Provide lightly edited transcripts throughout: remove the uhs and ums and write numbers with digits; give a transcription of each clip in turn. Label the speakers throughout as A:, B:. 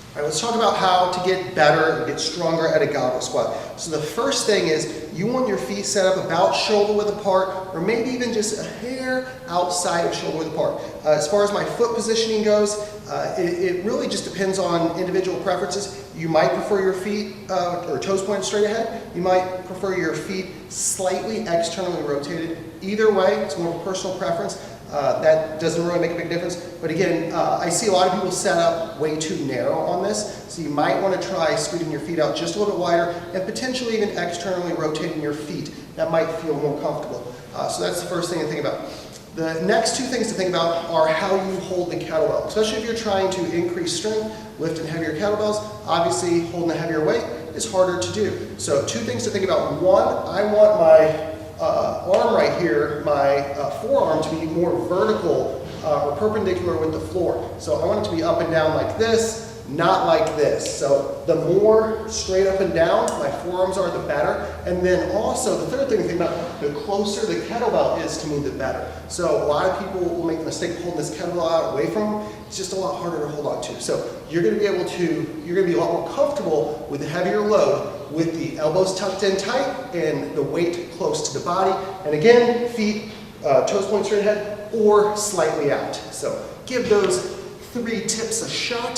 A: All right, let's talk about how to get better and get stronger at a goblet squat. So the first thing is you want your feet set up about shoulder width apart, or maybe even just a hair outside of shoulder width apart. As far as my foot positioning goes, it really just depends on individual preferences. You might prefer your feet or toes pointed straight ahead. You might prefer your feet slightly externally rotated. Either way, it's more of a personal preference. That doesn't really make a big difference. But again, I see a lot of people set up way too narrow on this. So you might want to try scooting your feet out just a little bit wider and potentially even externally rotating your feet. That might feel more comfortable. So that's the first thing to think about. The next two things to think about are how you hold the kettlebell, especially if you're trying to increase strength, lifting heavier kettlebells. Obviously, holding a heavier weight is harder to do. So two things to think about. One, I want my arm right here, my forearm to be more vertical or perpendicular with the floor. So I want it to be up and down like this, not like this. So the more straight up and down my forearms are, the better. And then also, the third thing to think about, the closer the kettlebell is to me, the better. So a lot of people will make the mistake of holding this kettlebell out away from them. It's just a lot harder to hold on to. So you're going to be able to, you're going to be a lot more comfortable with a heavier load with the elbows tucked in tight and the weight close to the body. And again, feet, toes point straight ahead or slightly out. So give those 3 tips a shot.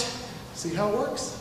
A: See how it works.